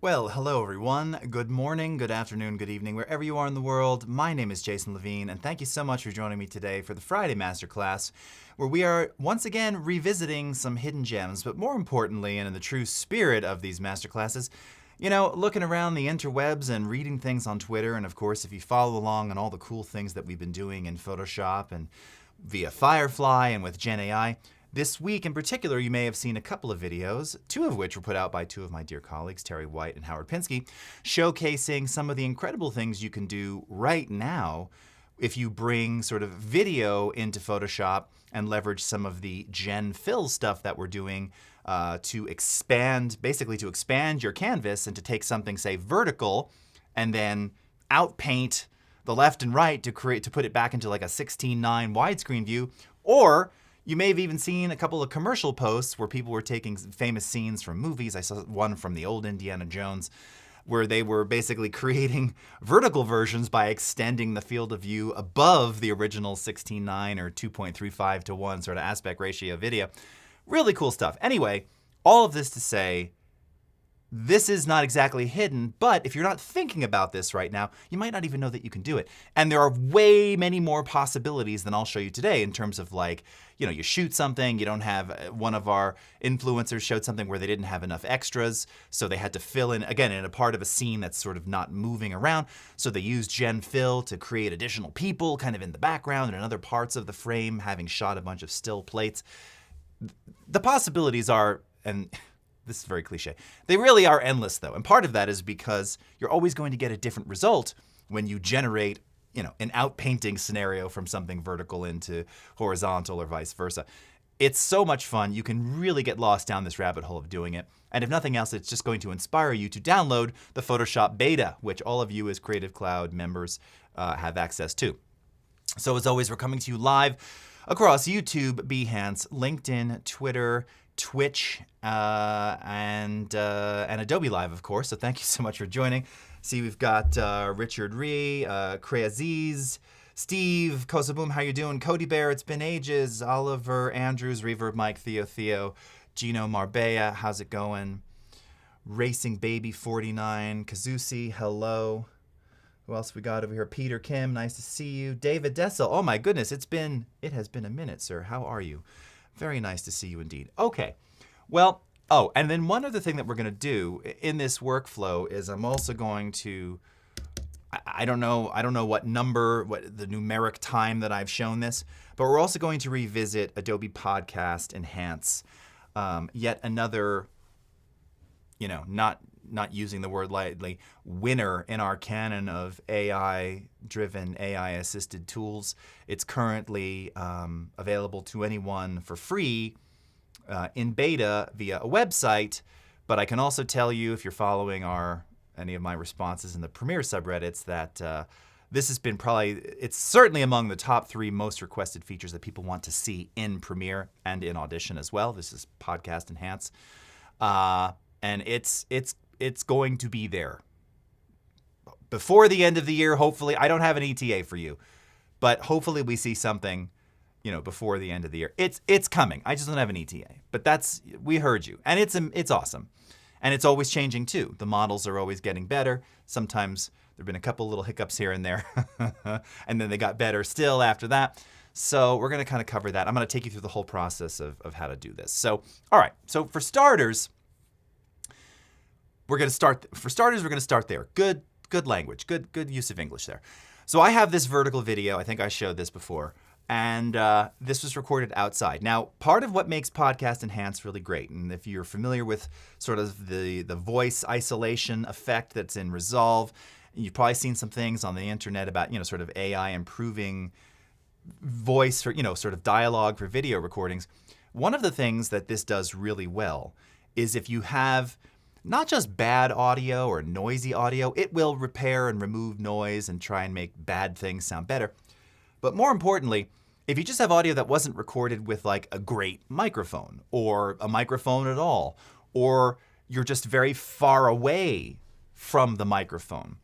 Well, hello everyone. Good morning, good afternoon, good evening, wherever you are in the world. My name is Jason Levine, and thank you so much for joining me today for the Friday Masterclass, where we are once again revisiting some hidden gems, but more importantly, and in the true spirit of these Masterclasses, looking around the interwebs and reading things on Twitter, and of course, if you follow along on all the cool things that we've been doing in Photoshop and via Firefly and with Gen AI, this week in particular, you may have seen a couple of videos, two of which were put out by two of my dear colleagues, Terry White and Howard Pinsky, showcasing some of the incredible things you can do right now if you bring sort of video into Photoshop and leverage some of the Gen Fill stuff that we're doing to expand your canvas and to take something, say, vertical, and then outpaint the left and right to put it back into like a 16:9 widescreen view. Or you may have even seen a couple of commercial posts where people were taking famous scenes from movies. I saw one from the old Indiana Jones where they were basically creating vertical versions by extending the field of view above the original 16:9 or 2.35 to 1 sort of aspect ratio video. Really cool stuff. Anyway, all of this to say, this is not exactly hidden, but if you're not thinking about this right now, you might not even know that you can do it. And there are way many more possibilities than I'll show you today in terms of you shoot something, you don't have, one of our influencers showed something where they didn't have enough extras, so they had to fill in, again, in a part of a scene that's sort of not moving around, so they used Gen Fill to create additional people kind of in the background and in other parts of the frame, having shot a bunch of still plates. The possibilities are, and this is very cliche, they really are endless though. And part of that is because you're always going to get a different result when you generate, an outpainting scenario from something vertical into horizontal or vice versa. It's so much fun. You can really get lost down this rabbit hole of doing it. And if nothing else, it's just going to inspire you to download the Photoshop beta, which all of you as Creative Cloud members have access to. So as always, we're coming to you live across YouTube, Behance, LinkedIn, Twitter, Twitch, and Adobe Live, of course. So thank you so much for joining. See, we've got Richard Ree, Creaziz, Steve, Kosaboom, how you doing? Cody Bear, it's been ages. Oliver Andrews, Reverb Mike, Theo, Gino Marbella, how's it going? Racing Baby 49, Kazusi, hello. Who else we got over here? Peter Kim, nice to see you. David Dessel, oh my goodness, it has been a minute, sir. How are you? Very nice to see you indeed. Okay, well, and then one other thing that we're gonna do in this workflow is I'm also going to, I don't know what the numeric time that I've shown this, but we're also going to revisit Adobe Podcast Enhance. Yet another, not using the word lightly, winner in our canon of AI-driven, AI-assisted tools. It's currently available to anyone for free in beta via a website, but I can also tell you, if you're following any of my responses in the Premiere subreddits, that this has been it's certainly among the top 3 most requested features that people want to see in Premiere and in Audition as well. This is Podcast Enhance. And it's going to be there before the end of the year, hopefully. I don't have an ETA for you, but hopefully we see something, before the end of the year. It's coming. I just don't have an ETA. But we heard you, and it's awesome. And it's always changing too. The models are always getting better. Sometimes there've been a couple little hiccups here and there, and then they got better still after that. So we're going to kind of cover that. I'm going to take you through the whole process of how to do this. So, all right. So for starters, we're going to start there. Good language, good use of English there. So I have this vertical video. I think I showed this before. And this was recorded outside. Now, part of what makes Podcast Enhance really great, and if you're familiar with sort of the voice isolation effect that's in Resolve, you've probably seen some things on the internet about, sort of AI improving voice or, sort of dialogue for video recordings. One of the things that this does really well is if you have not just bad audio or noisy audio, it will repair and remove noise and try and make bad things sound better. But more importantly, if you just have audio that wasn't recorded with like a great microphone or a microphone at all, or you're just very far away from the microphone,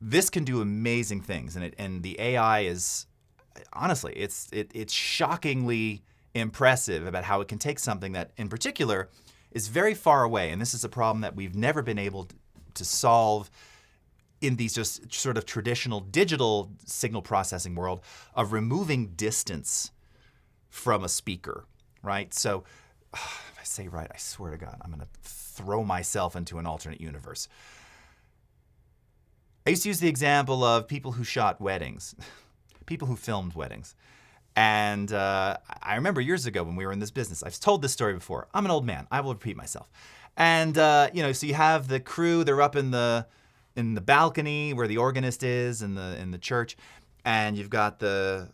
this can do amazing things. And the AI is, honestly, it's shockingly impressive about how it can take something that in particular is very far away. And this is a problem that we've never been able to solve in these just sort of traditional digital signal processing world of removing distance from a speaker, right? So if I say right, I swear to God, I'm going to throw myself into an alternate universe. I used to use the example of people who shot weddings, people who filmed weddings. And I remember years ago when we were in this business, I've told this story before. I'm an old man. I will repeat myself. And, so you have the crew, they're up in the balcony where the organist is in the church. And you've got the,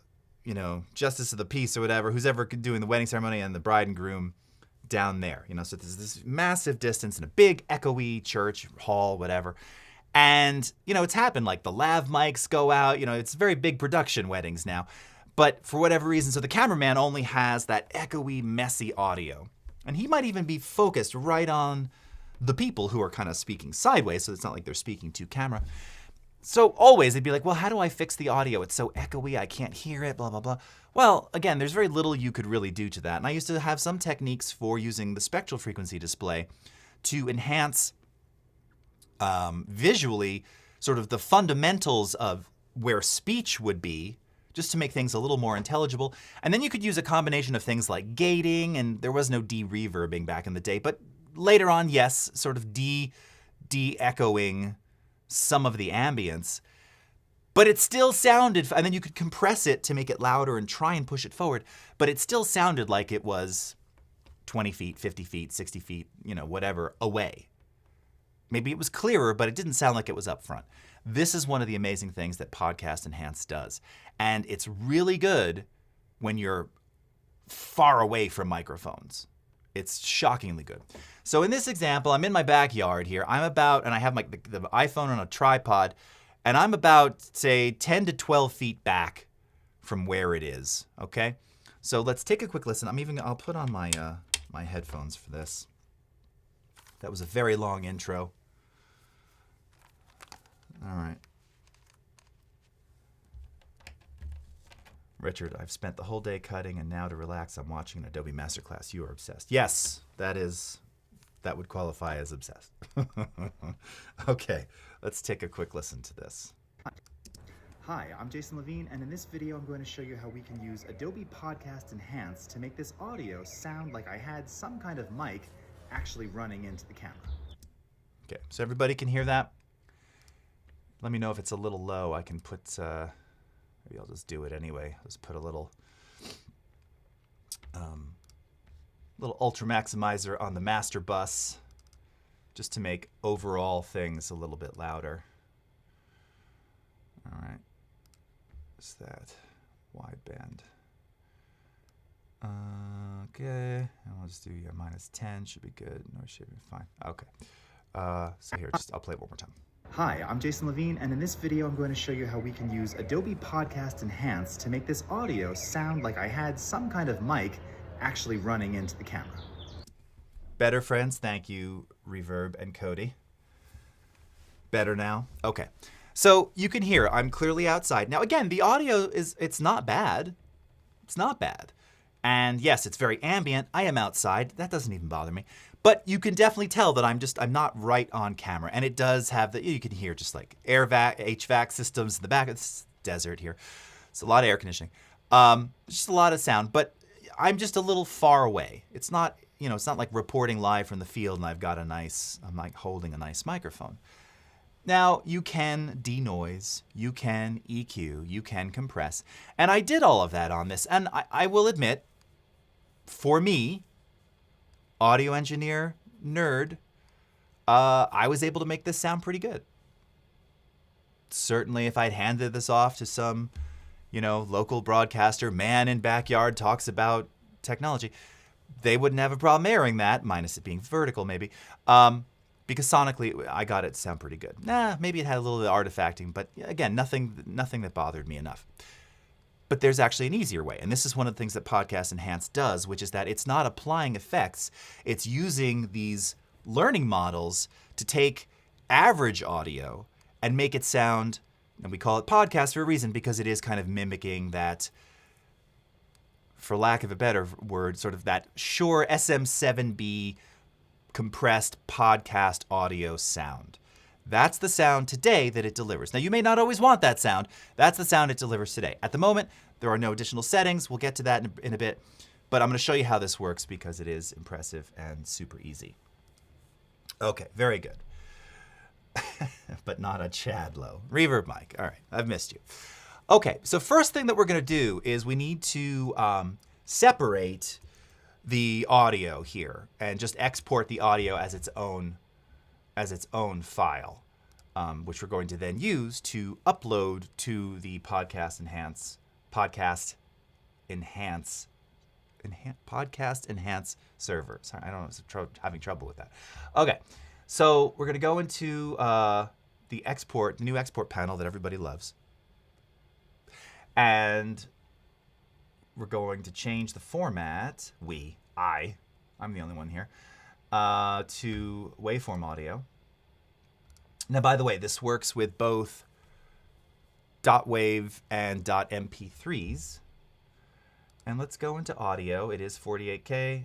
justice of the peace or whatever, who's ever doing the wedding ceremony, and the bride and groom down there. So there's this massive distance in a big echoey church hall, whatever. And, it's happened, like the lav mics go out, it's very big production weddings now. But for whatever reason, so the cameraman only has that echoey, messy audio. And he might even be focused right on the people who are kind of speaking sideways, so it's not like they're speaking to camera. So always they'd be like, well, how do I fix the audio? It's so echoey, I can't hear it, blah, blah, blah. Well, again, there's very little you could really do to that. And I used to have some techniques for using the spectral frequency display to enhance visually sort of the fundamentals of where speech would be, just to make things a little more intelligible. And then you could use a combination of things like gating, and there was no de-reverbing back in the day, but later on, yes, sort of de-echoing some of the ambience. But it still sounded, and then you could compress it to make it louder and try and push it forward, but it still sounded like it was 20 feet, 50 feet, 60 feet, whatever, away. Maybe it was clearer, but it didn't sound like it was up front. This is one of the amazing things that Podcast Enhance does. And it's really good when you're far away from microphones. It's shockingly good. So in this example, I'm in my backyard here. And I have the iPhone on a tripod, and I'm about, say, 10 to 12 feet back from where it is, okay? So let's take a quick listen. I'll put on my my headphones for this. That was a very long intro. All right. Richard, I've spent the whole day cutting, and now to relax, I'm watching an Adobe Masterclass. You are obsessed. Yes, that would qualify as obsessed. Okay, let's take a quick listen to this. Hi, I'm Jason Levine, and in this video, I'm going to show you how we can use Adobe Podcast Enhance to make this audio sound like I had some kind of mic actually running into the camera. Okay, so everybody can hear that? Let me know if it's a little low. I can put, maybe I'll just do it anyway. Let's put a little ultra maximizer on the master bus just to make overall things a little bit louder. All right, what's that? Wideband. Okay, and we'll just do -10, should be good. No, it should be fine. Okay, so here, I'll play it one more time. Hi, I'm Jason Levine, and in this video, I'm going to show you how we can use Adobe Podcast Enhance to make this audio sound like I had some kind of mic actually running into the camera. Better, friends. Thank you, Reverb and Cody. Better now? Okay. So you can hear I'm clearly outside. Now, again, the audio it's not bad. It's not bad. And yes, it's very ambient. I am outside. That doesn't even bother me. But you can definitely tell that I'm not right on camera. And it does have you can hear just like HVAC systems in the back. It's desert here. It's a lot of air conditioning. Just a lot of sound, but I'm just a little far away. It's not, it's not like reporting live from the field and I'm like holding a nice microphone. Now, you can denoise, you can EQ, you can compress. And I did all of that on this. And I will admit, for me, audio engineer, nerd, I was able to make this sound pretty good. Certainly if I'd handed this off to some, local broadcaster, man in backyard talks about technology, they wouldn't have a problem airing that, minus it being vertical maybe, because sonically I got it to sound pretty good. Maybe it had a little bit of artifacting, but again, nothing that bothered me enough. But there's actually an easier way, and this is one of the things that Podcast Enhance does, which is that it's not applying effects, it's using these learning models to take average audio and make it sound, and we call it podcast for a reason, because it is kind of mimicking that, for lack of a better word, sort of that Shure SM7B compressed podcast audio sound. That's the sound today that it delivers. Now, you may not always want that sound. That's the sound it delivers today. At the moment, there are no additional settings. We'll get to that in a bit. But I'm going to show you how this works because it is impressive and super easy. Okay, very good. But not a Chadlow. Reverb mic. All right, I've missed you. Okay, so first thing that we're going to do is we need to separate the audio here and just export the audio as its own file, which we're going to then use to upload to the podcast enhance server. Sorry, I don't know, having trouble with that. Okay, so we're going to go into the new export panel that everybody loves. And we're going to change the format, I'm the only one here, to waveform audio. Now, by the way, this works with both .wav and .mp3s. And let's go into audio. It is 48K,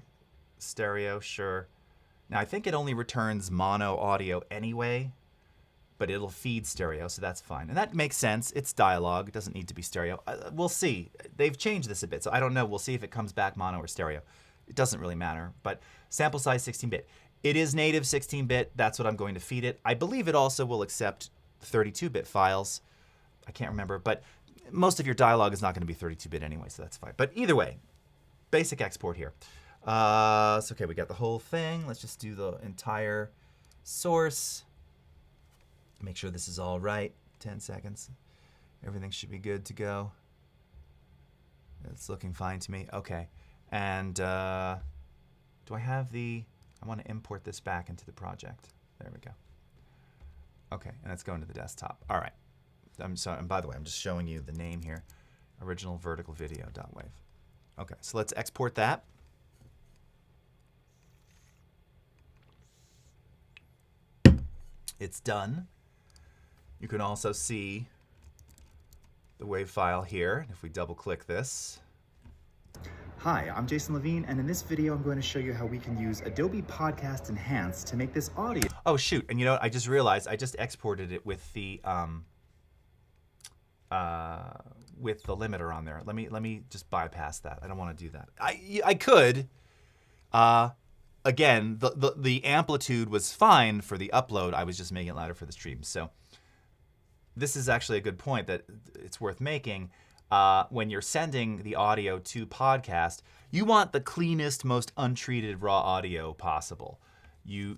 stereo, sure. Now, I think it only returns mono audio anyway, but it'll feed stereo, so that's fine. And that makes sense. It's dialogue. It doesn't need to be stereo. We'll see. They've changed this a bit, so I don't know. We'll see if it comes back mono or stereo. It doesn't really matter, but sample size 16-bit. It is native 16-bit. That's what I'm going to feed it. I believe it also will accept 32-bit files. I can't remember, but most of your dialogue is not going to be 32-bit anyway, so that's fine. But either way, basic export here. So, okay, we got the whole thing. Let's just do the entire source. Make sure this is all right. 10 seconds. Everything should be good to go. It's looking fine to me. Okay. And do I have I want to import this back into the project. There we go. Okay, and it's going to the desktop. All right. I'm sorry. And by the way, I'm just showing you the name here. Original vertical video.wav. Okay, so let's export that. It's done. You can also see the WAV file here. If we double click this. Hi, I'm Jason Levine, and in this video I'm going to show you how we can use Adobe Podcast Enhance to make this audio. Oh shoot, and you know what, I just realized I just exported it with the limiter on there. Let me just bypass that. I don't want to do that. I could. Again, the amplitude was fine for the upload. I was just making it louder for the stream. So this is actually a good point that it's worth making. When you're sending the audio to podcast, you want the cleanest, most untreated raw audio possible. You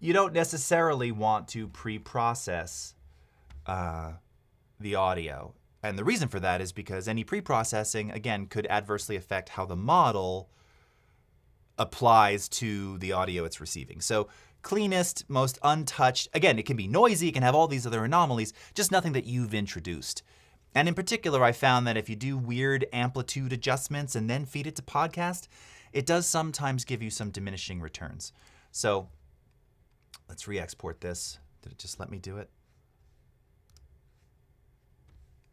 don't necessarily want to pre-process the audio. And the reason for that is because any pre-processing, again, could adversely affect how the model applies to the audio it's receiving. So cleanest, most untouched. Again, it can be noisy, it can have all these other anomalies, just nothing that you've introduced. And in particular, I found that if you do weird amplitude adjustments and then feed it to podcast, it does sometimes give you some diminishing returns. So let's re-export this. Did it just let me do it?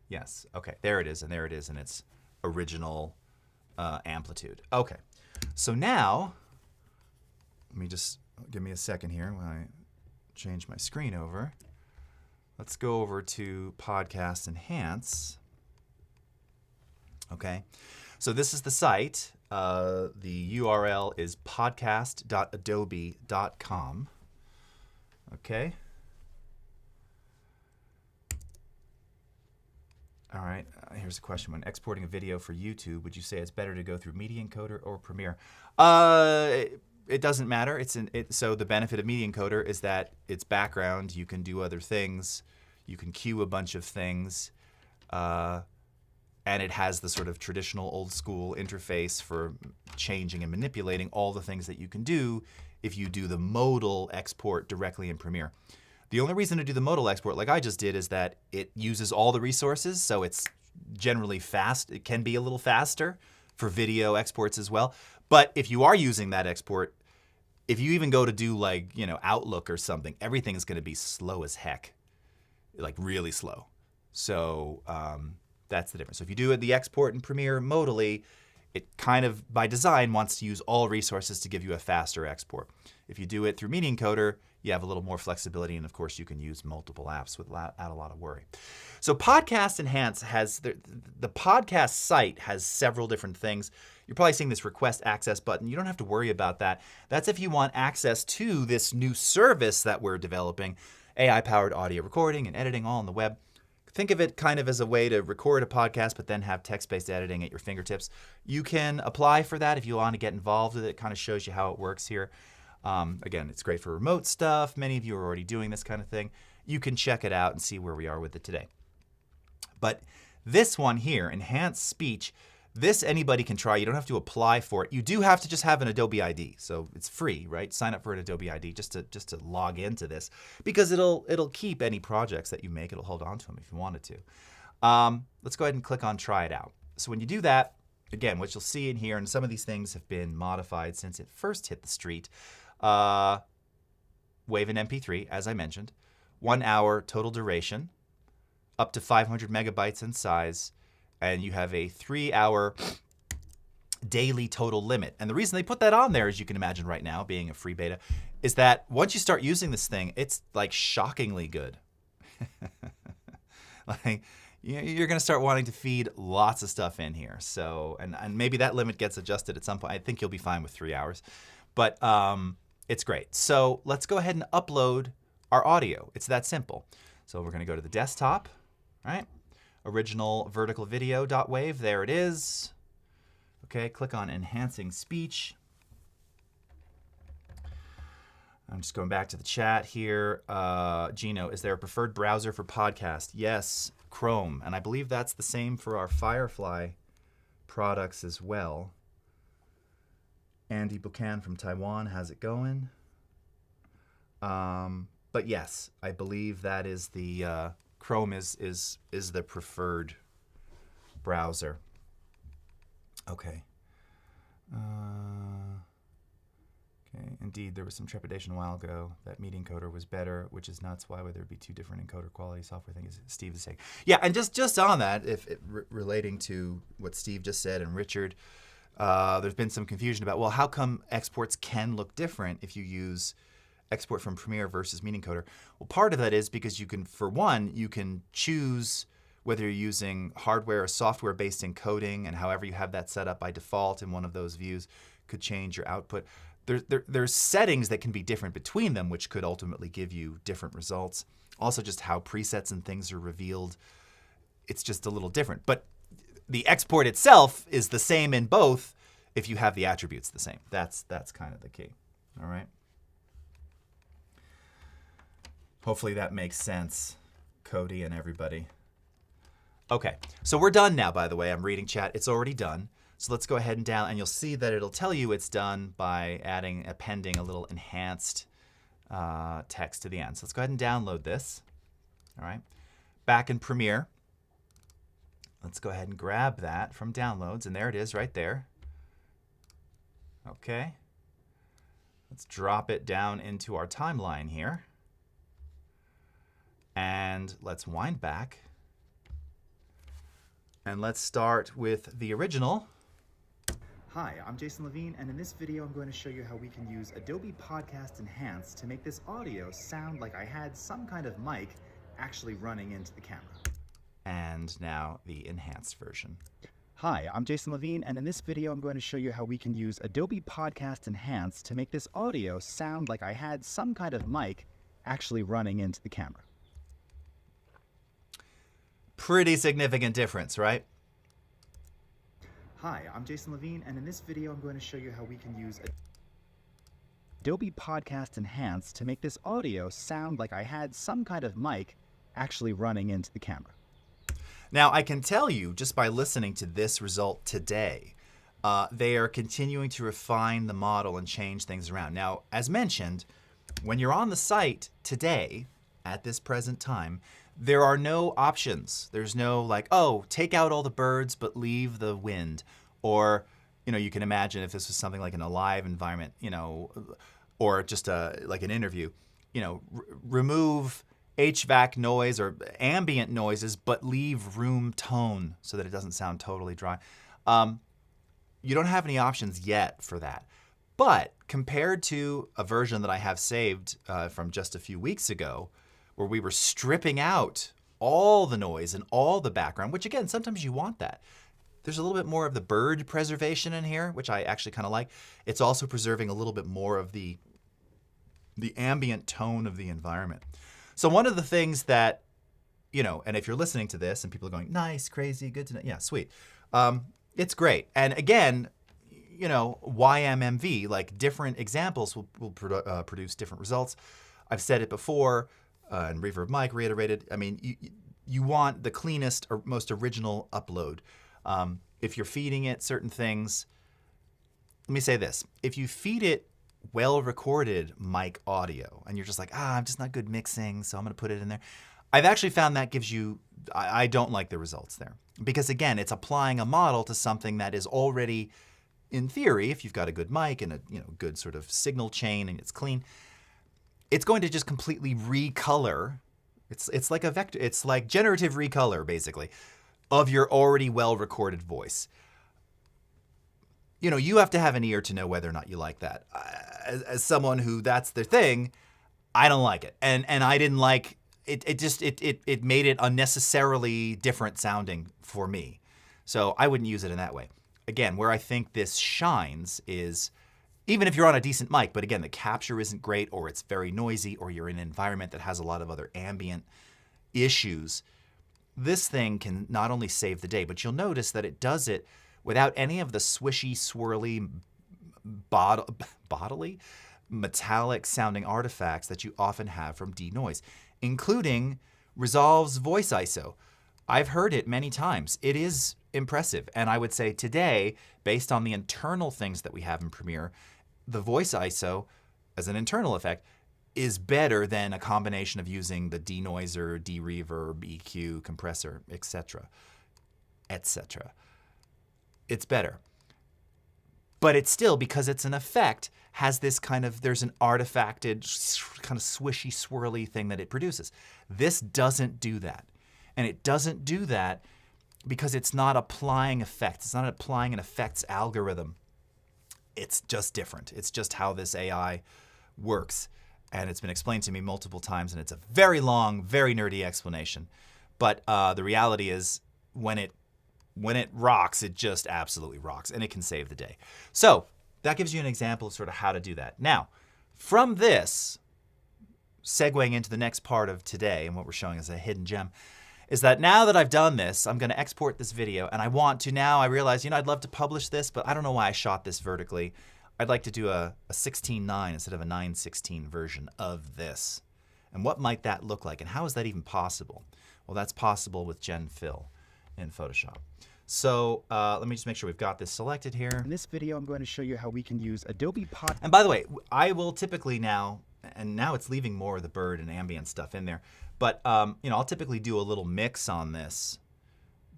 Yes, okay, there it is in its original amplitude. Okay, so now, let me just, give me a second here when I change my screen over. Let's go over to Podcast Enhance. Okay, so this is the site. The URL is podcast.adobe.com. Okay. All right, here's a question. When exporting a video for YouTube, would you say it's better to go through Media Encoder or Premiere? It doesn't matter. So the benefit of Media Encoder is that it's background. You can do other things. You can queue a bunch of things. And it has the sort of traditional old school interface for changing and manipulating all the things that you can do if you do the modal export directly in Premiere. The only reason to do the modal export like I just did is that it uses all the resources, so it's generally fast. It can be a little faster for video exports as well. But if you are using that export, if you even go to do like, Outlook or something, everything is going to be slow as heck, like really slow. So that's the difference. So if you do the export in Premiere modally, it kind of, by design, wants to use all resources to give you a faster export. If you do it through Media Encoder, you have a little more flexibility, and of course you can use multiple apps without a lot of worry. So Podcast Enhance has, the podcast site has several different things. You're probably seeing this request access button. You don't have to worry about that. That's if you want access to this new service that we're developing, AI-powered audio recording and editing all on the web. Think of it kind of as a way to record a podcast, but then have text-based editing at your fingertips. You can apply for that if you want to get involved with it. It kind of shows you how it works here. Again, it's great for remote stuff. Many of you are already doing this kind of thing. You can check it out and see where we are with it today. But this one here, Enhanced Speech, this anybody can try. You don't have to apply for it. You do have to just have an Adobe ID. So it's free, right? Sign up for an Adobe ID just to log into this, because it'll keep any projects that you make. It'll hold on to them if you wanted to. Let's go ahead and click on Try It Out. So when you do that, again, what you'll see in here, and some of these things have been modified since it first hit the street. Wave and MP3, as I mentioned, 1 hour total duration, up to 500 megabytes in size, and you have a 3-hour daily total limit. And the reason they put that on there, as you can imagine right now, being a free beta, is that once you start using this thing, it's like shockingly good. Like, you're going to start wanting to feed lots of stuff in here. So, and maybe that limit gets adjusted at some point. I think you'll be fine with 3 hours, but it's great. So let's go ahead and upload our audio. It's that simple. So we're going to go to the desktop, right? Original vertical video.wave, there it is. Okay, click on Enhancing Speech. I'm just going back to the chat here. Gino, is there a preferred browser for podcast? Yes, Chrome. And I believe that's the same for our Firefly products as well. Andy Buchan from Taiwan has it going. But yes, I believe that is the Chrome is the preferred browser. Okay. Okay. Indeed, there was some trepidation a while ago that Media Encoder was better, which is nuts. Why would there be two different encoder quality software things? Steve is saying. Yeah, and just on that, relating to what Steve just said and Richard, there's been some confusion about, well, how come exports can look different if you use export from Premiere versus Media Encoder? Well, part of that is because you can, for one, you can choose whether you're using hardware or software-based encoding, and however you have that set up by default in one of those views could change your output. There's settings that can be different between them, which could ultimately give you different results. Also, just how presets and things are revealed, it's just a little different. But the export itself is the same in both if you have the attributes the same. That's kind of the key. All right. Hopefully that makes sense, Cody and everybody. Okay, so we're done now, by the way. I'm reading chat. It's already done. So let's go ahead and down, and you'll see that it'll tell you it's done by appending a little enhanced text to the end. So let's go ahead and download this. All right, back in Premiere, let's go ahead and grab that from downloads, and there it is right there. Okay, let's drop it down into our timeline here. And let's wind back. And let's start with the original. Hi, I'm Jason Levine, and in this video I'm going to show you how we can use Adobe Podcast Enhance to make this audio sound like I had some kind of mic actually running into the camera. And now the enhanced version. Hi, I'm Jason Levine, and in this video I'm going to show you how we can use Adobe Podcast Enhance to make this audio sound like I had some kind of mic actually running into the camera. Pretty significant difference, right? Hi, I'm Jason Levine, and in this video I'm going to show you how we can use Adobe Podcast Enhance to make this audio sound like I had some kind of mic actually running into the camera. Now, I can tell you, just by listening to this result today, they are continuing to refine the model and change things around. Now, as mentioned, when you're on the site today, at this present time, there are no options. There's no like, oh, take out all the birds but leave the wind. Or, you can imagine if this was something like in a live environment, or just like an interview, remove HVAC noise or ambient noises but leave room tone so that it doesn't sound totally dry. you don't have any options yet for that. But compared to a version that I have saved from just a few weeks ago, where we were stripping out all the noise and all the background, which again, sometimes you want that. There's a little bit more of the bird preservation in here, which I actually kind of like. It's also preserving a little bit more of the ambient tone of the environment. So one of the things that, you know, and if you're listening to this and people are going, nice, crazy, good to know, yeah, sweet. It's great. And again, you know, YMMV, like different examples will produce different results. I've said it before, and Reverb Mike reiterated, I mean, you want the cleanest or most original upload. If you're feeding it certain things, let me say this. If you feed it well-recorded mic audio and you're just like, I'm just not good mixing, so I'm going to put it in there. I've actually found that gives you, I don't like the results there. Because again, it's applying a model to something that is already, in theory, if you've got a good mic and a good sort of signal chain and it's clean, it's going to just completely recolor. It's like a vector, it's like generative recolor, basically, of your already well-recorded voice. You know, you have to have an ear to know whether or not you like that. As someone who that's their thing, I don't like it. And I didn't like it. It made it unnecessarily different sounding for me. So I wouldn't use it in that way. Again, where I think this shines is even if you're on a decent mic, but again, the capture isn't great or it's very noisy or you're in an environment that has a lot of other ambient issues, this thing can not only save the day, but you'll notice that it does it without any of the swishy, swirly, bodily, metallic sounding artifacts that you often have from denoise, including Resolve's voice ISO. I've heard it many times. It is impressive. And I would say today, based on the internal things that we have in Premiere, the voice ISO as an internal effect is better than a combination of using the denoiser, de-reverb, EQ, compressor, etc., etc. It's better. But it's still, because it's an effect, has this kind of, there's an artifacted, kind of swishy, swirly thing that it produces. This doesn't do that. And it doesn't do that because it's not applying effects. It's not applying an effects algorithm. It's just different. It's just how this AI works. And it's been explained to me multiple times, and it's a very long, very nerdy explanation. But the reality is, when it rocks, it just absolutely rocks, and it can save the day. So that gives you an example of sort of how to do that. Now, from this, segueing into the next part of today, and what we're showing as a hidden gem, is that now that I've done this, I'm going to export this video, and I realize, I'd love to publish this, but I don't know why I shot this vertically. I'd like to do a 16:9 instead of a 9:16 version of this. And what might that look like, and how is that even possible? Well, that's possible with Gen Fill in Photoshop. So let me just make sure we've got this selected here. In this video, I'm going to show you how we can use Adobe Photoshop. And by the way, I will typically now, and now it's leaving more of the bird and ambient stuff in there, but I'll typically do a little mix on this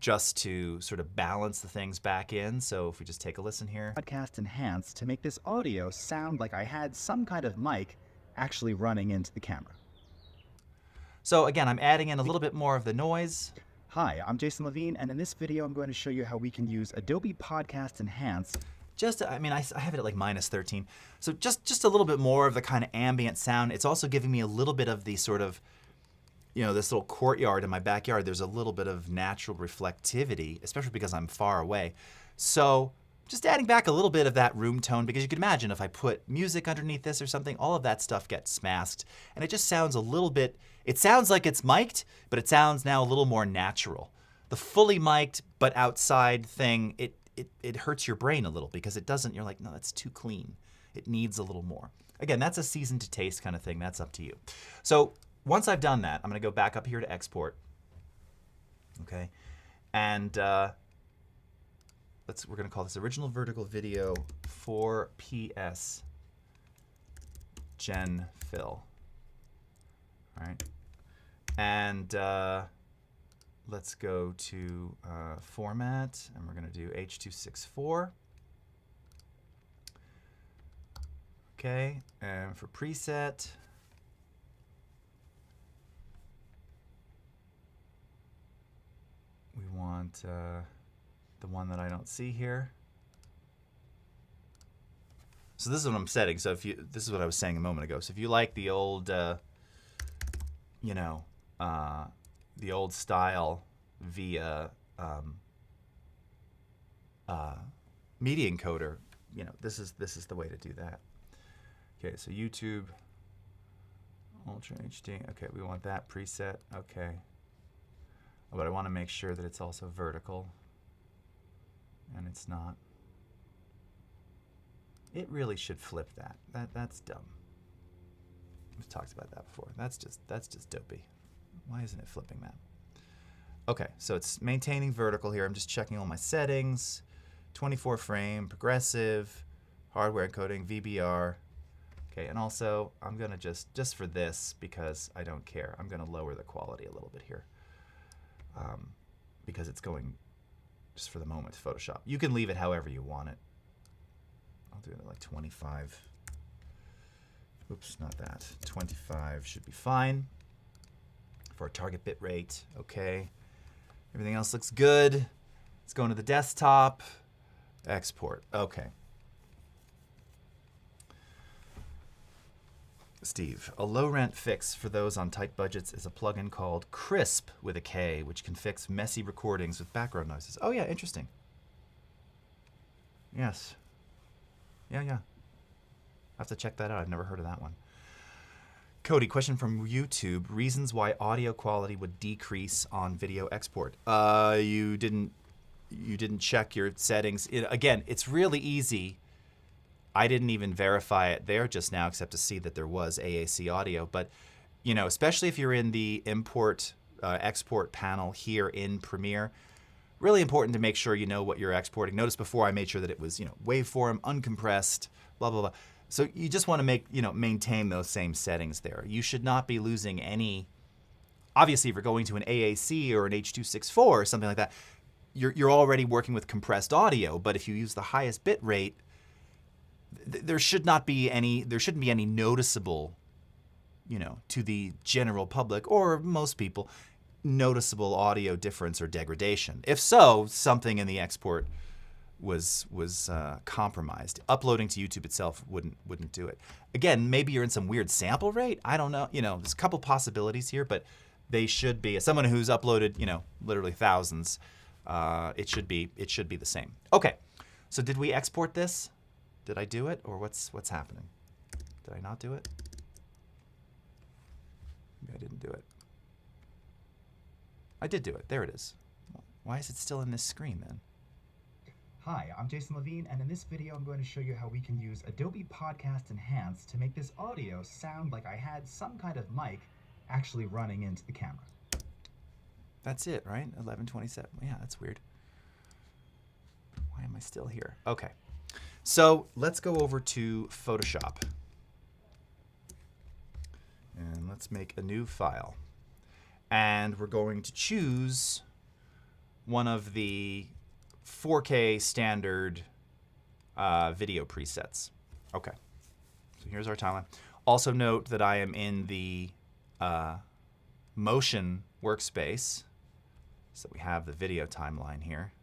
just to sort of balance the things back in. So if we just take a listen here. Podcast Enhance to make this audio sound like I had some kind of mic actually running into the camera. So again, I'm adding in a little bit more of the noise. Hi, I'm Jason Levine, and in this video, I'm going to show you how we can use Adobe Podcast Enhance. I have it at like -13. So just a little bit more of the kind of ambient sound. It's also giving me a little bit of the sort of, this little courtyard in my backyard. There's a little bit of natural reflectivity, especially because I'm far away. So just adding back a little bit of that room tone, because you can imagine if I put music underneath this or something, all of that stuff gets masked. And it just sounds a little bit, it sounds like it's mic'd, but it sounds now a little more natural. The fully mic'd but outside thing, it hurts your brain a little because it doesn't, you're like, no, that's too clean. It needs a little more. Again, that's a season to taste kind of thing. That's up to you. So once I've done that, I'm going to go back up here to export. Okay. And we're going to call this original vertical video 4PS Gen Fill. All right. And let's go to format, and we're going to do H.264. Okay. And for preset, we want the one that I don't see here. So this is what I'm setting. So this is what I was saying a moment ago. So if you like the old, you know, the old style via media encoder, you know, this is the way to do that. Okay, so YouTube Ultra HD. Okay, we want that preset. Okay, but I want to make sure that it's also vertical, and it's not. It really should flip that. That's dumb. We've talked about that before. That's just dopey. Why isn't it flipping that? Okay, so it's maintaining vertical here. I'm just checking all my settings. 24 frame, progressive, hardware encoding, VBR. Okay, and also I'm gonna just for this, because I don't care, I'm gonna lower the quality a little bit here, because it's going just for the moment to Photoshop. You can leave it however you want it. I'll do it at like 25. Oops, not that. 25 should be fine for a target bit rate. Okay, everything else looks good. Let's go into the desktop. Export. Okay. Steve, a low rent fix for those on tight budgets is a plugin called Crisp with a K, which can fix messy recordings with background noises. Oh yeah, interesting. Yes. Yeah. I have to check that out. I've never heard of that one. Cody, question from YouTube. Reasons why audio quality would decrease on video export. You didn't check your settings. Again, it's really easy. I didn't even verify it there just now, except to see that there was AAC audio. But, you know, especially if you're in the import export panel here in Premiere, really important to make sure you know what you're exporting. Notice before I made sure that it was, you know, waveform, uncompressed, blah, blah, blah. So you just want to maintain those same settings there. You should not be losing any. Obviously, if you're going to an AAC or an H.264 or something like that, you're already working with compressed audio. But if you use the highest bit rate, there shouldn't be any noticeable, you know, to the general public or most people, noticeable audio difference or degradation. If so, something in the export was compromised. Uploading to YouTube itself wouldn't do it. Again, maybe you're in some weird sample rate. I don't know. You know, there's a couple possibilities here, but they should be. As someone who's uploaded, you know, literally thousands, it should be the same. Okay, so did we export this? Did I do it, or what's happening? Did I not do it? Maybe I didn't do it. I did do it. There it is. Why is it still in this screen then? Hi, I'm Jason Levine, and in this video I'm going to show you how we can use Adobe Podcast Enhance to make this audio sound like I had some kind of mic actually running into the camera. That's it, right? 11:27. Yeah, that's weird. Why am I still here? Okay. So let's go over to Photoshop. And let's make a new file. And we're going to choose one of the 4K standard video presets. Okay. So here's our timeline. Also note that I am in the motion workspace. So we have the video timeline here,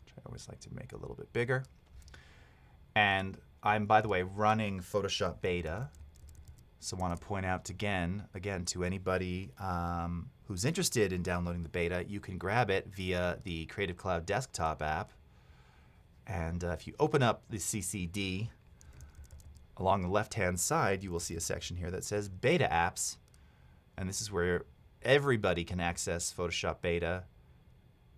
which I always like to make a little bit bigger. And I'm, by the way, running Photoshop Beta. So I want to point out again to anybody who's interested in downloading the beta, you can grab it via the Creative Cloud desktop app. And if you open up the CCD, along the left-hand side, you will see a section here that says Beta Apps. And this is where everybody can access Photoshop Beta.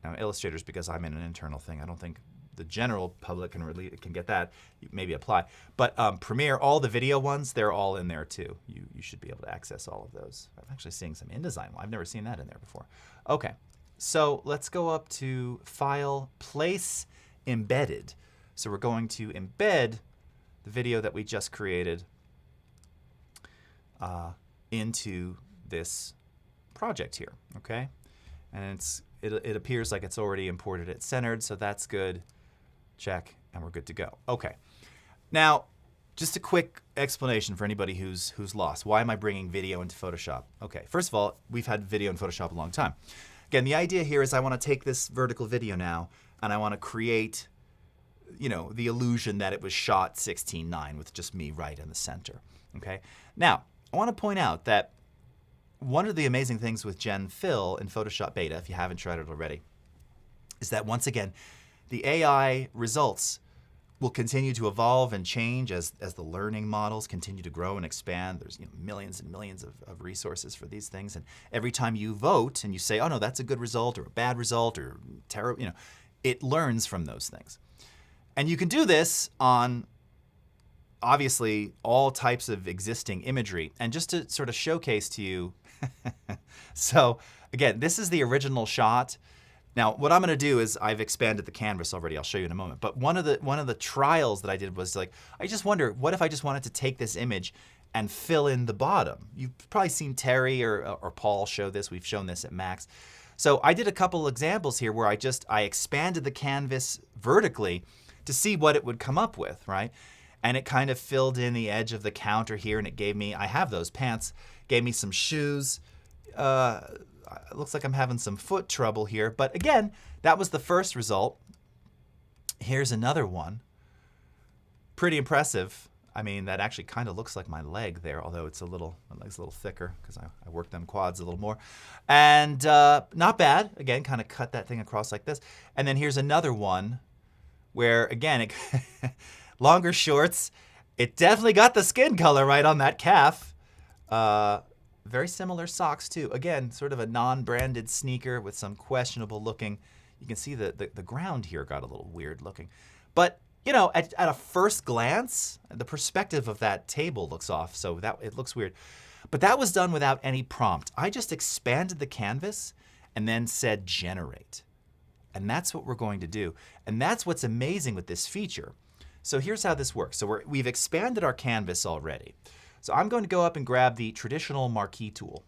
Now, Illustrator's because I'm in an internal thing. I don't think the general public can get that. Maybe apply. But Premiere, all the video ones, they're all in there too. You should be able to access all of those. I'm actually seeing some InDesign. I've never seen that in there before. Okay, so let's go up to File, Place, Embedded. So we're going to embed the video that we just created into this project here, okay? And it appears like it's already imported it centered, so that's good. Check, and we're good to go. Okay. Now, just a quick explanation for anybody who's lost. Why am I bringing video into Photoshop? Okay, first of all, we've had video in Photoshop a long time. Again, the idea here is I want to take this vertical video now, and I want to create the illusion that it was shot 16:9 with just me right in the center. Okay. Now, I want to point out that one of the amazing things with Gen Fill in Photoshop Beta, if you haven't tried it already, is that once again, the AI results will continue to evolve and change as the learning models continue to grow and expand. There's millions and millions of resources for these things. And every time you vote and you say, oh no, that's a good result or a bad result or terrible, it learns from those things. And you can do this on obviously all types of existing imagery. And just to sort of showcase to you, so again, this is the original shot. Now, what I'm going to do is I've expanded the canvas already. I'll show you in a moment. But one of the trials that I did was like, I just wonder, what if I just wanted to take this image and fill in the bottom? You've probably seen Terry or Paul show this. We've shown this at Max. So I did a couple examples here where I expanded the canvas vertically to see what it would come up with, right? And it kind of filled in the edge of the counter here, and it gave me, I have those pants, gave me some shoes. It looks like I'm having some foot trouble here. But again, that was the first result. Here's another one. Pretty impressive. I mean, that actually kind of looks like my leg there, although my leg's a little thicker because I work them quads a little more. And not bad. Again, kind of cut that thing across like this. And then here's another one where, again, longer shorts. It definitely got the skin color right on that calf. Very similar socks too. Again, sort of a non-branded sneaker with some questionable looking. You can see the ground here got a little weird looking. But, at a first glance, the perspective of that table looks off, so it looks weird. But that was done without any prompt. I just expanded the canvas and then said generate. And that's what we're going to do. And that's what's amazing with this feature. So here's how this works. So we've expanded our canvas already. So I'm going to go up and grab the traditional marquee tool.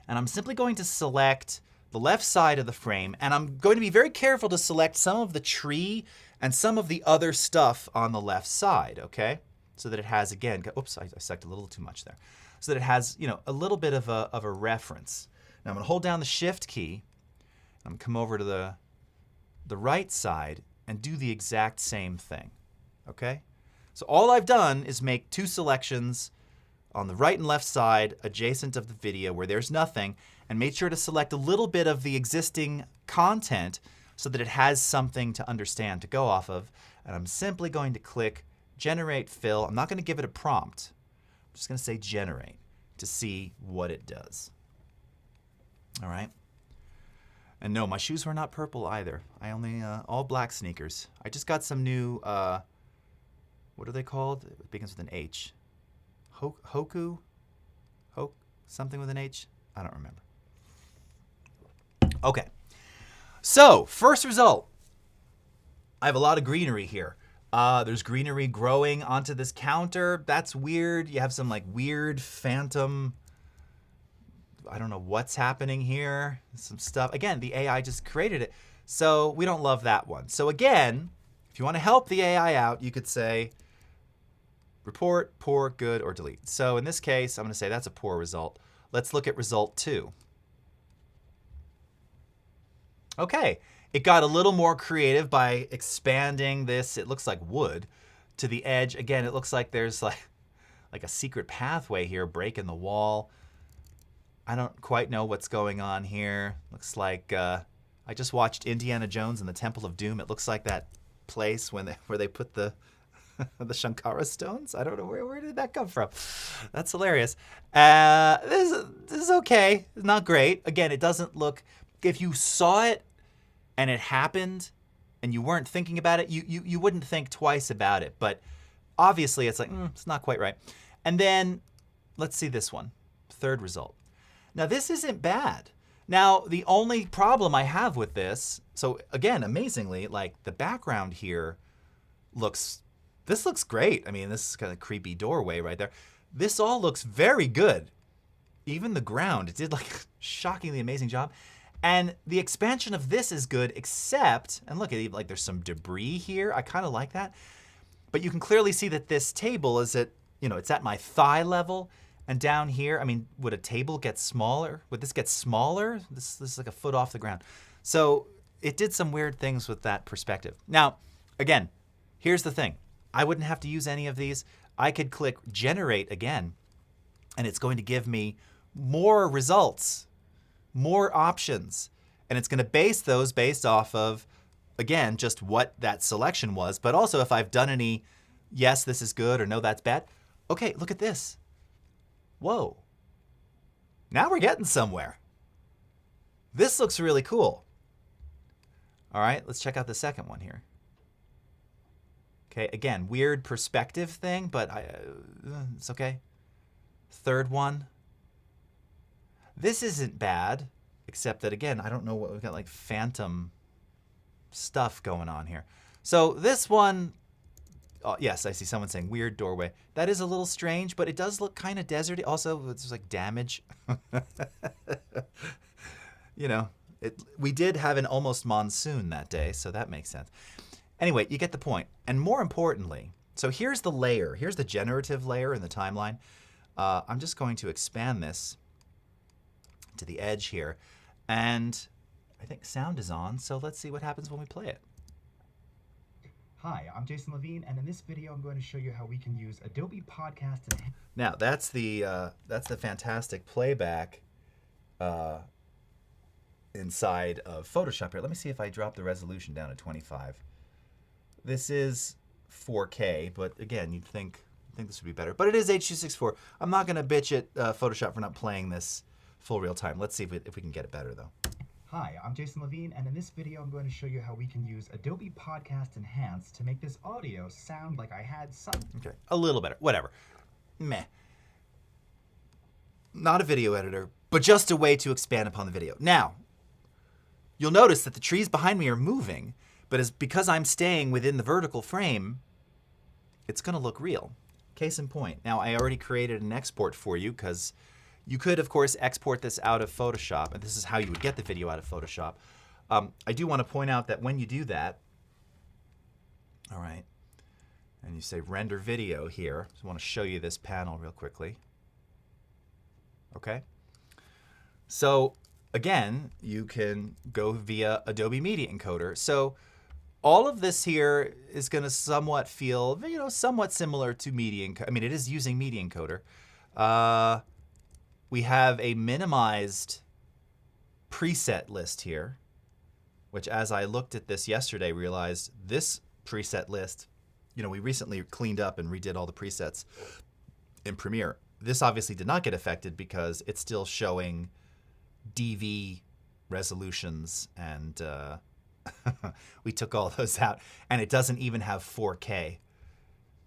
And I'm simply going to select the left side of the frame. And I'm going to be very careful to select some of the tree and some of the other stuff on the left side, okay? So that it has, again, oops, I selected a little too much there. So that it has, a little bit of a reference. Now I'm going to hold down the Shift key. I'm going to come over to the right side and do the exact same thing, okay? So all I've done is make two selections on the right and left side adjacent of the video where there's nothing, and made sure to select a little bit of the existing content so that it has something to understand to go off of. And I'm simply going to click Generate Fill. I'm not going to give it a prompt. I'm just going to say Generate to see what it does. All right. And no, my shoes were not purple either. I only, all black sneakers. I just got some new, what are they called? It begins with an H. Hoku? Something with an H? I don't remember. Okay. So, first result. I have a lot of greenery here. There's greenery growing onto this counter. That's weird. You have some weird phantom, I don't know what's happening here. Some stuff. Again, the AI just created it. So we don't love that one. So again, if you want to help the AI out, you could say report, poor, good, or delete. So in this case, I'm going to say that's a poor result. Let's look at result 2. Okay, it got a little more creative by expanding this, it looks like wood, to the edge. Again, it looks like there's like a secret pathway here, break in the wall. I don't quite know what's going on here. Looks like I just watched Indiana Jones and the Temple of Doom. It looks like that place where they put the the Shankara stones. I don't know where did that come from. That's hilarious. This is okay. It's not great. Again, it doesn't look. If you saw it and it happened and you weren't thinking about it, you wouldn't think twice about it. But obviously, it's like it's not quite right. And then let's see this one. Third result. Now this isn't bad. Now the only problem I have with this, so again, amazingly, the background here looks great. I mean, this is kind of creepy doorway right there. This all looks very good. Even the ground, it did a shockingly amazing job. And the expansion of this is good, except, and look at it, there's some debris here. I kind of like that. But you can clearly see that this table is at, it's at my thigh level. And down here, I mean, would a table get smaller? Would this get smaller? This is like a foot off the ground. So it did some weird things with that perspective. Now, Again, here's the thing. I wouldn't have to use any of these. I could click generate again, and it's going to give me more results, more options. And it's going to base those based off of, again, just what that selection was, but also if I've done any, yes, this is good, or no, that's bad. Okay, look at this. Whoa. Now we're getting somewhere. This looks really cool. All right, let's check out the second one here. Okay, again, weird perspective thing, but it's okay. Third one. This isn't bad, except that, again, I don't know what we've got, like phantom stuff going on here. So this one, oh, yes, I see someone saying weird doorway. That is a little strange, but it does look kind of deserty. Also, it's like damage. You know, we did have an almost monsoon that day, so that makes sense. Anyway, you get the point. And more importantly, so here's the layer. Here's the generative layer in the timeline. I'm just going to expand this to the edge here. And I think sound is on, so let's see what happens when we play it. Hi, I'm Jason Levine, and in this video I'm going to show you how we can use Adobe Podcast and... Now, that's the fantastic playback inside of Photoshop here. Let me see if I drop the resolution down to 25. This is 4K, but again, you'd think this would be better. But it is H.264. I'm not going to bitch at Photoshop for not playing this full real time. Let's see if we can get it better, though. Hi, I'm Jason Levine, and in this video I'm going to show you how we can use Adobe Podcast Enhance to make this audio sound like I had some... Okay, a little better. Whatever. Meh. Not a video editor, but just a way to expand upon the video. Now, you'll notice that the trees behind me are moving, but because I'm staying within the vertical frame, it's going to look real. Case in point. Now, I already created an export for you because you could, of course, export this out of Photoshop, and this is how you would get the video out of Photoshop. I do want to point out that when you do that, all right, and you say render video here, so I want to show you this panel real quickly. Okay? So, again, you can go via Adobe Media Encoder. So, all of this here is going to somewhat feel, you know, somewhat similar to Media Encoder. I mean, it is using Media Encoder. We have a minimized preset list here, which as I looked at this yesterday, realized this preset list, you know, we recently cleaned up and redid all the presets in Premiere. This obviously did not get affected because it's still showing DV resolutions, and we took all those out, and it doesn't even have 4K.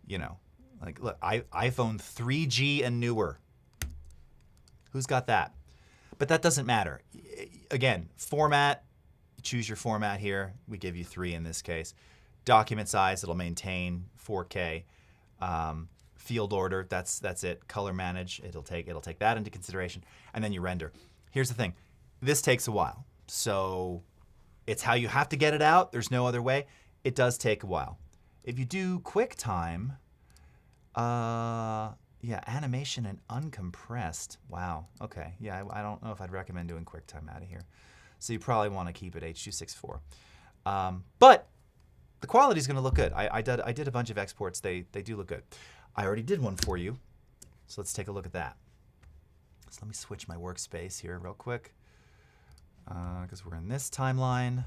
You know, like look, iPhone 3G and newer. Who's got that? But that doesn't matter. Again, format, choose your format here. We give you 3 in this case. Document size, it'll maintain 4K. Field order, that's it. Color manage, it'll take that into consideration, and then you render. Here's the thing. This takes a while. So it's how you have to get it out. There's no other way. It does take a while. If you do QuickTime, yeah, animation and uncompressed. Wow. Okay. Yeah, I don't know if I'd recommend doing QuickTime out of here. So you probably want to keep it H.264. But the quality is going to look good. I did a bunch of exports. They do look good. I already did one for you. So let's take a look at that. So let me switch my workspace here real quick, because we're in this timeline.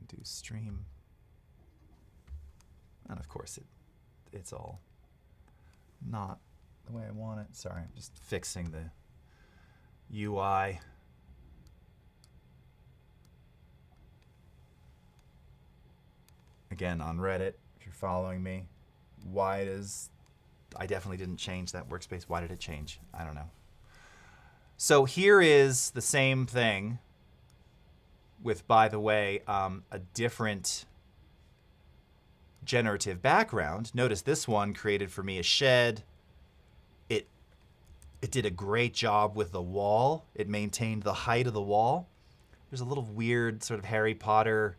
Do stream. And of course, it's all not the way I want it. Sorry, I'm just fixing the UI. Again, on Reddit, if you're following me, I definitely didn't change that workspace. Why did it change? I don't know. So here is the same thing with, by the way, a different generative background. Notice this one created for me a shed. It did a great job with the wall. It maintained the height of the wall. There's a little weird sort of Harry Potter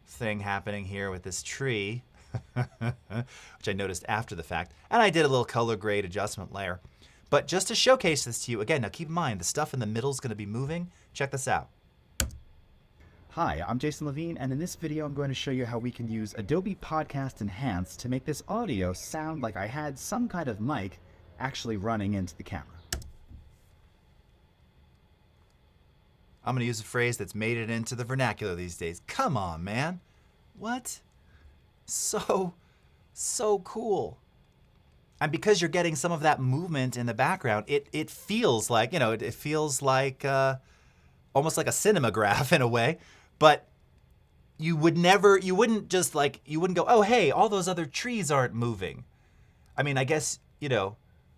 thing happening here with this tree, which I noticed after the fact. And I did a little color grade adjustment layer. But just to showcase this to you, again, now keep in mind, the stuff in the middle is going to be moving. Check this out. Hi, I'm Jason Levine, and in this video I'm going to show you how we can use Adobe Podcast Enhance to make this audio sound like I had some kind of mic actually running into the camera. I'm going to use a phrase that's made it into the vernacular these days. Come on, man. What? So cool. And because you're getting some of that movement in the background, it feels like, it feels like almost like a cinematograph in a way. But you wouldn't go, oh, hey, all those other trees aren't moving. I mean, I guess,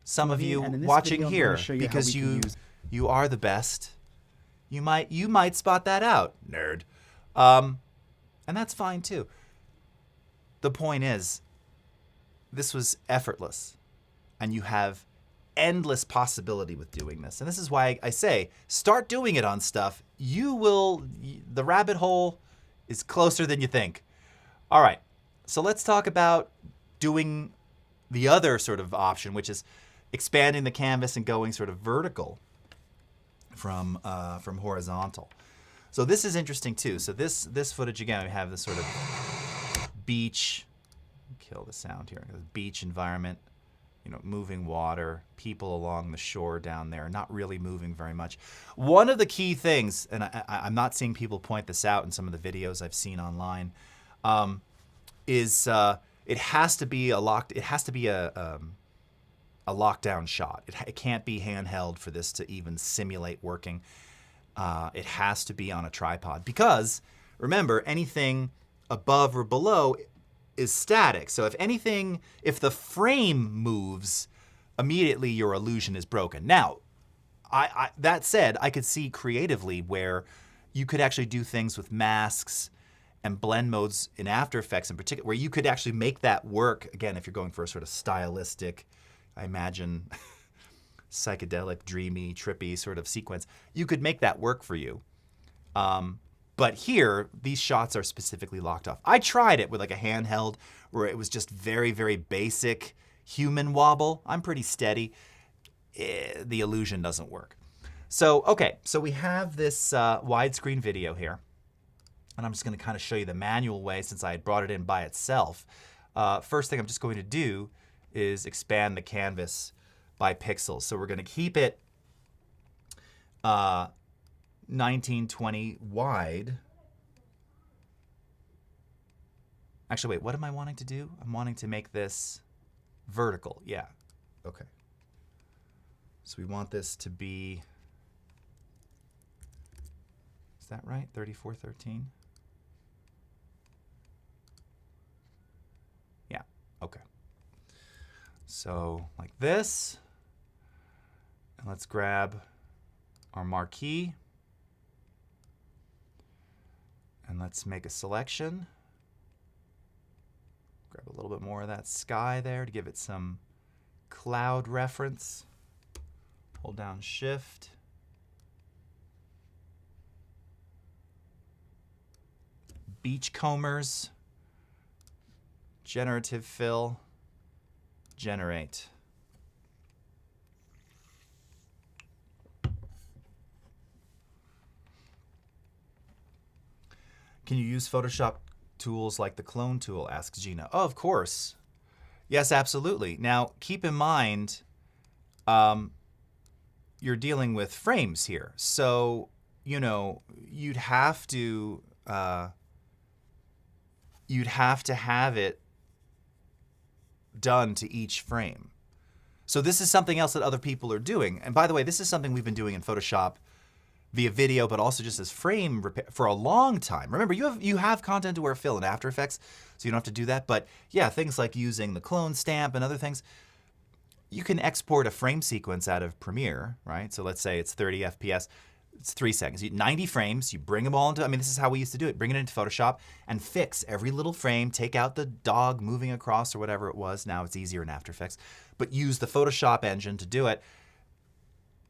some of you watching here, because you are the best, you might spot that out, nerd. And that's fine too. The point is, this was effortless, and you have endless possibility with doing this. And this is why I say, start doing it on stuff. The rabbit hole is closer than you think. All right, so let's talk about doing the other sort of option, which is expanding the canvas and going sort of vertical from horizontal. So this is interesting too. So this footage, again, we have this sort of beach, kill the sound here, beach environment, moving water, people along the shore down there, not really moving very much. One of the key things, and I'm not seeing people point this out in some of the videos I've seen online, is it has to be a lockdown shot. It can't be handheld for this to even simulate working. It has to be on a tripod because, remember, anything above or below is static. So if the frame moves, immediately your illusion is broken. Now, that said, I could see creatively where you could actually do things with masks and blend modes in After Effects in particular, where you could actually make that work. Again, if you're going for a sort of stylistic, I imagine, psychedelic, dreamy, trippy sort of sequence, you could make that work for you. But here, these shots are specifically locked off. I tried it with like a handheld where it was just very, very basic human wobble. I'm pretty steady. The illusion doesn't work. So, okay, so we have this widescreen video here. And I'm just going to kind of show you the manual way since I had brought it in by itself. First thing I'm just going to do is expand the canvas by pixels. So we're going to keep it 1920 wide. Actually, wait, what am I wanting to do? I'm wanting to make this vertical. Yeah. Okay. So we want this to be, is that right? 3413? Yeah. Okay. So like this. And let's grab our marquee. And let's make a selection. Grab a little bit more of that sky there to give it some cloud reference. Hold down Shift. Beachcombers. Generative Fill. Generate. Can you use Photoshop tools like the clone tool, asks Gina. Oh, of course. Yes, absolutely. Now, keep in mind, you're dealing with frames here. So, you'd have to have it done to each frame. So this is something else that other people are doing. And by the way, this is something we've been doing in Photoshop via video, but also just as frame repair for a long time. Remember, you have content aware fill in After Effects, so you don't have to do that. But yeah, things like using the clone stamp and other things, you can export a frame sequence out of Premiere, right? So let's say it's 30 FPS. It's 3 seconds. 90 frames, you bring them all into, this is how we used to do it. Bring it into Photoshop and fix every little frame, take out the dog moving across or whatever it was. Now it's easier in After Effects. But use the Photoshop engine to do it.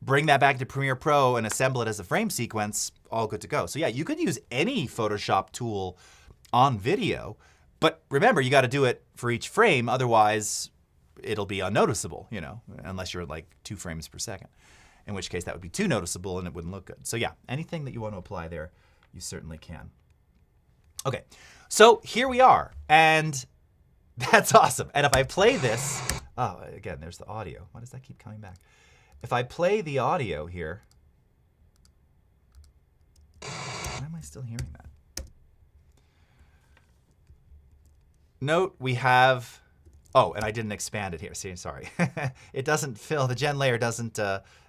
Bring that back to Premiere Pro and assemble it as a frame sequence, all good to go. So yeah, you could use any Photoshop tool on video, but remember, you got to do it for each frame, otherwise it'll be unnoticeable, unless you're like 2 frames per second, in which case that would be too noticeable and it wouldn't look good. So yeah, anything that you want to apply there, you certainly can. Okay, so here we are, and that's awesome. And if I play this, oh, again, there's the audio. Why does that keep coming back? If I play the audio here, why am I still hearing that? Note we have, oh, and I didn't expand it here. See, sorry. It doesn't fill, the gen layer doesn't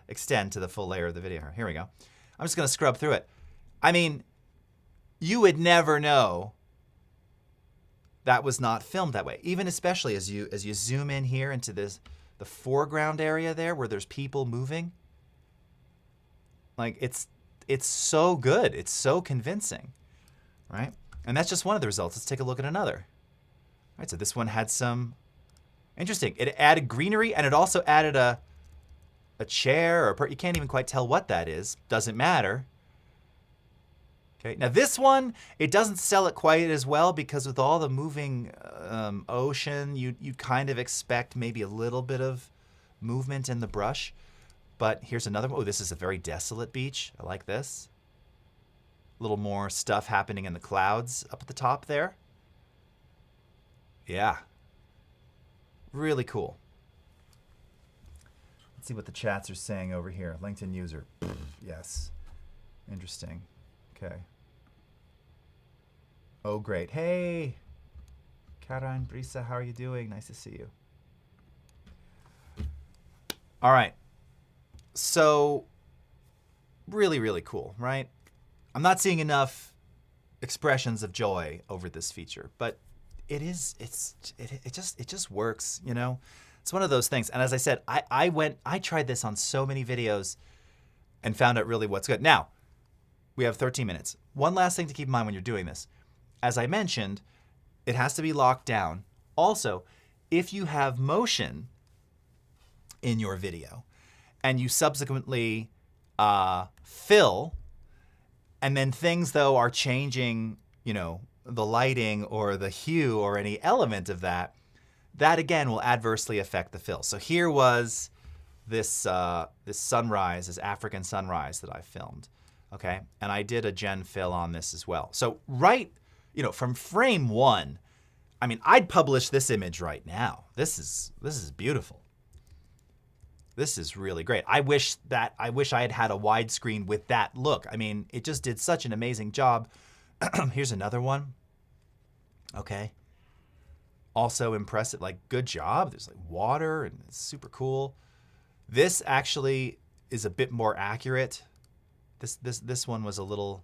extend to the full layer of the video. Here we go. I'm just gonna scrub through it. I mean, you would never know that was not filmed that way. Even especially as you zoom in here into the foreground area there where there's people moving. Like it's so good. It's so convincing, right? And that's just one of the results. Let's take a look at another. All right, so this one had some interesting. It added greenery and it also added a chair or you can't even quite tell what that is. Doesn't matter. Okay, now this one, it doesn't sell it quite as well because with all the moving ocean, you kind of expect maybe a little bit of movement in the brush. But here's another one. Oh, this is a very desolate beach. I like this. A little more stuff happening in the clouds up at the top there. Yeah. Really cool. Let's see what the chats are saying over here. LinkedIn user. Yes. Interesting. Okay. Oh, great. Hey, Karen, Brisa, how are you doing? Nice to see you. All right. So, really, really cool, right? I'm not seeing enough expressions of joy over this feature, but it just works, you know? It's one of those things. And as I said, I tried this on so many videos and found out really what's good. Now, we have 13 minutes. One last thing to keep in mind when you're doing this. As I mentioned, it has to be locked down. Also, if you have motion in your video and you subsequently fill, and then things though are changing, you know, the lighting or the hue or any element of that, that again will adversely affect the fill. So here was this this sunrise, this African sunrise that I filmed. Okay, and I did a gen fill on this as well. So right, you know, from frame one, I mean, I'd publish this image right now. This is beautiful. This is really great. I wish I had had a widescreen with that look. I mean, it just did such an amazing job. Here's another one. Okay. Also impressive, like good job. There's like water and it's super cool. This actually is a bit more accurate. This one was a little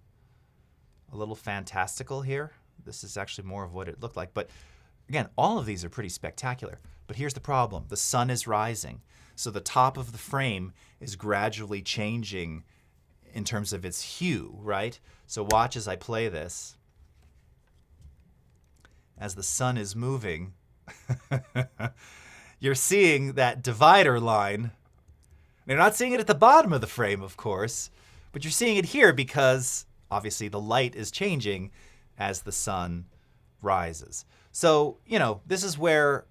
fantastical here. This is actually more of what it looked like. But again, all of these are pretty spectacular. But here's the problem. The sun is rising. So the top of the frame is gradually changing in terms of its hue, right? So watch as I play this. As the sun is moving, you're seeing that divider line. You're not seeing it at the bottom of the frame, of course, but you're seeing it here because obviously the light is changing as the sun rises. So, you know, this is where,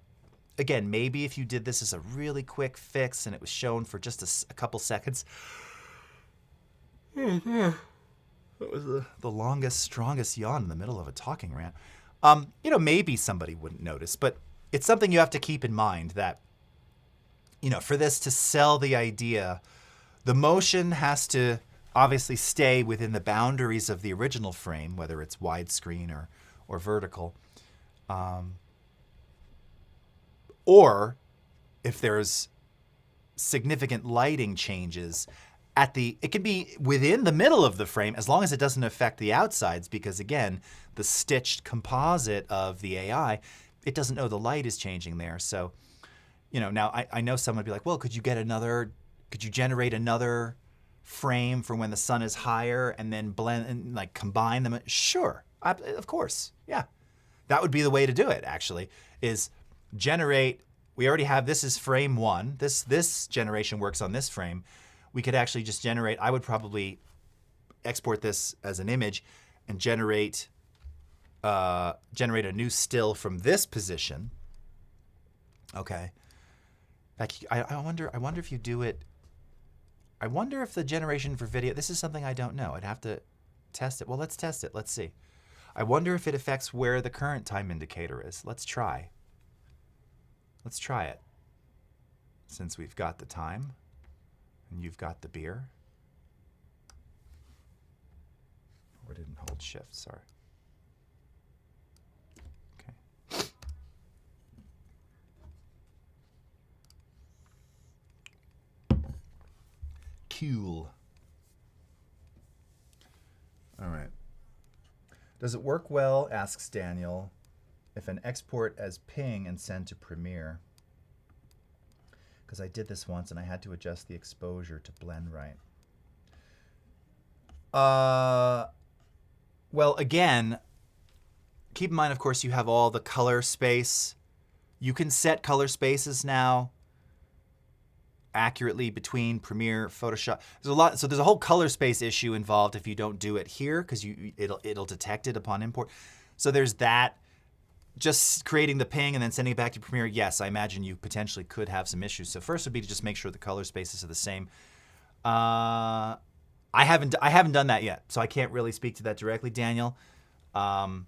again, maybe if you did this as a really quick fix and it was shown for just a couple seconds. That was the longest, strongest yawn in the middle of a talking rant. You know, maybe somebody wouldn't notice, but it's something you have to keep in mind that, you know, for this to sell the idea, the motion has to obviously stay within the boundaries of the original frame, whether it's widescreen or vertical. Or if there's significant lighting changes it can be within the middle of the frame as long as it doesn't affect the outsides, because again, the stitched composite of the AI, it doesn't know the light is changing there. So, you know, now I know someone would be like, well, could you generate another frame for when the sun is higher and then blend and like combine them? Sure, of course, yeah. That would be the way to do it, actually, is generate, we already have, this is frame one. This generation works on this frame. We could actually just generate, I would probably export this as an image and generate a new still from this position. Okay. Like I wonder if you do it, I wonder if the generation for video, this is something I don't know. I'd have to Test it. Well, let's test it. Let's see. I wonder if it affects where the current time indicator is. Let's try. Let's try it. Since we've got the time and you've got the beer. Or didn't hold shift, sorry. Okay. Cool. All right. Does it work well, asks Daniel, if an export as ping and send to Premiere? Because I did this once and I had to adjust the exposure to blend right. Well, again, keep in mind, of course, you have all the color space. You can set color spaces now accurately between Premiere, Photoshop. There's a lot, so there's a whole color space issue involved if you don't do it here, because it'll detect it upon import. So there's that. Just creating the ping and then sending it back to Premiere, yes, I imagine you potentially could have some issues. So first would be to just make sure the color spaces are the same. I haven't done that yet, so I can't really speak to that directly, Daniel. But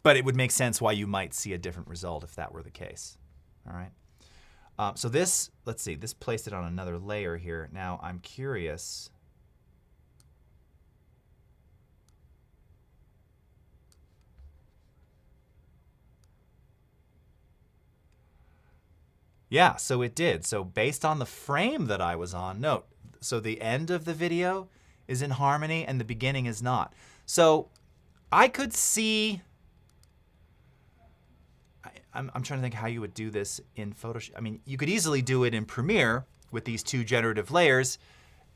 it would make sense why you might see a different result if that were the case. All right. So this, let's see, this placed it on another layer here. Now I'm curious. Yeah, so it did. So based on the frame that I was on, note, so the end of the video is in harmony and the beginning is not. So I could see, I'm trying to think how you would do this in Photoshop. I mean, you could easily do it in Premiere with these two generative layers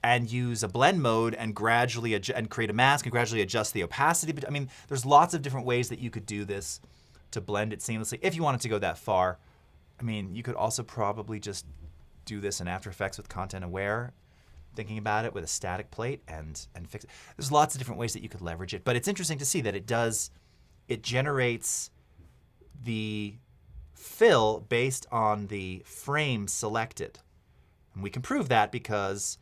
and use a blend mode and gradually and create a mask and gradually adjust the opacity. But I mean, there's lots of different ways that you could do this to blend it seamlessly if you wanted to go that far. I mean, you could also probably just do this in After Effects with Content Aware, thinking about it with a static plate and fix it. There's lots of different ways that you could leverage it, but it's interesting to see that it generates the fill based on the frame selected. And we can prove that because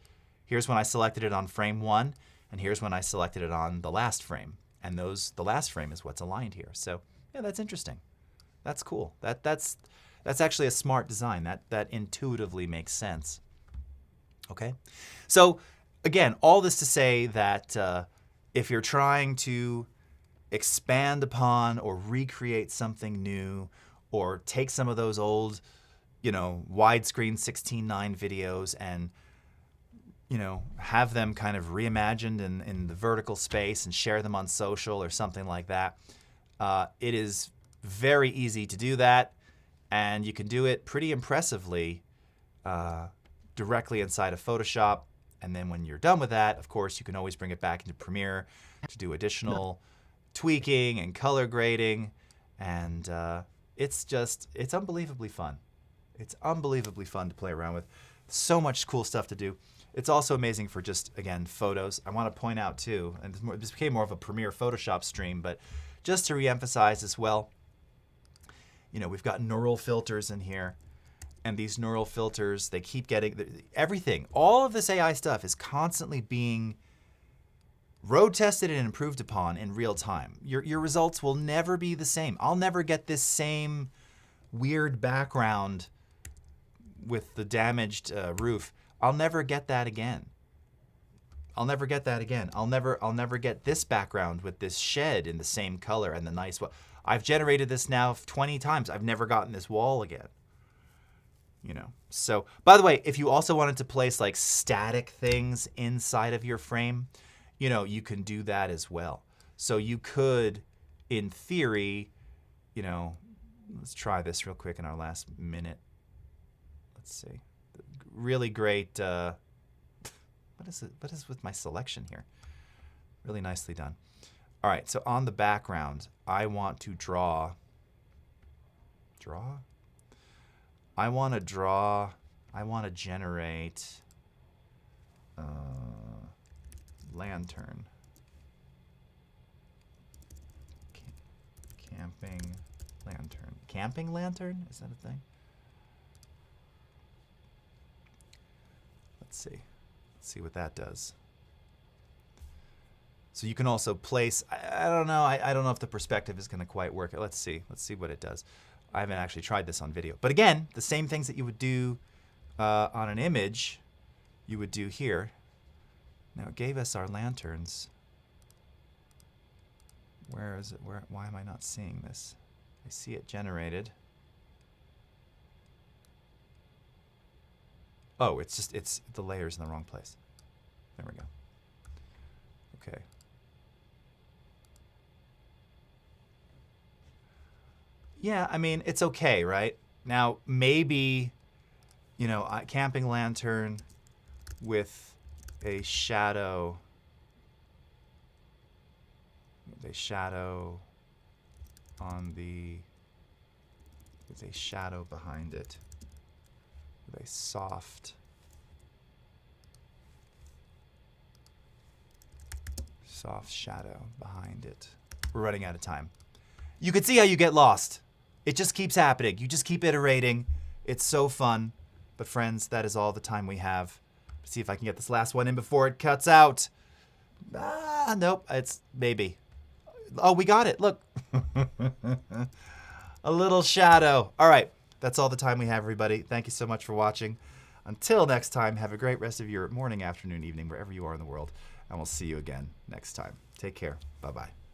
here's when I selected it on frame 1, and here's when I selected it on the last frame. And the last frame is what's aligned here. So yeah, that's interesting. That's cool. That's actually a smart design. That intuitively makes sense. Okay, so again, all this to say that if you're trying to expand upon or recreate something new, or take some of those old, widescreen 16:9 videos and, have them kind of reimagined in the vertical space and share them on social or something like that, it is very easy to do that. And you can do it pretty impressively directly inside of Photoshop. And then when you're done with that, of course, you can always bring it back into Premiere to do additional tweaking and color grading. And it's unbelievably fun. It's unbelievably fun to play around with. So much cool stuff to do. It's also amazing for just, again, photos. I want to point out too, and this became more of a Premiere Photoshop stream, but just to reemphasize as well, we've got neural filters in here, and these neural filters, they keep getting everything. All of this AI stuff is constantly being road tested and improved upon in real time. Your results will never be the same. I'll never get this same weird background with the damaged roof. I'll never get that again. I'll never get that again. I'll never get this background with this shed in the same color and the nice wall. I've generated this now 20 times. I've never gotten this wall again. So, by the way, if you also wanted to place like static things inside of your frame, you can do that as well. So you could, in theory, let's try this real quick in our last minute. Let's see. Really great, what is with my selection here? Really nicely done. All right, so on the background, I want to generate lantern. Camping lantern. Camping lantern? Is that a thing? Let's see what that does. So you can also place, I don't know, I don't know if the perspective is going to quite work. Let's see what it does. I haven't actually tried this on video. But again, the same things that you would do on an image, you would do here. Now it gave us our lanterns. Where is it? Why am I not seeing this? I see it generated. Oh, it's the layer's in the wrong place. There we go. Okay. Yeah, I mean, it's okay, right? Now, maybe, you know, a camping lantern with a shadow. With a shadow on the, with a shadow behind it. With a soft shadow behind it. We're running out of time. You can see how you get lost. It just keeps happening. You just keep iterating. It's so fun. But friends, that is all the time we have. Let's see if I can get this last one in before it cuts out. Nope, it's maybe. Oh, we got it. Look. A little shadow. All right. That's all the time we have, everybody. Thank you so much for watching. Until next time, have a great rest of your morning, afternoon, evening, wherever you are in the world. And we'll see you again next time. Take care. Bye-bye.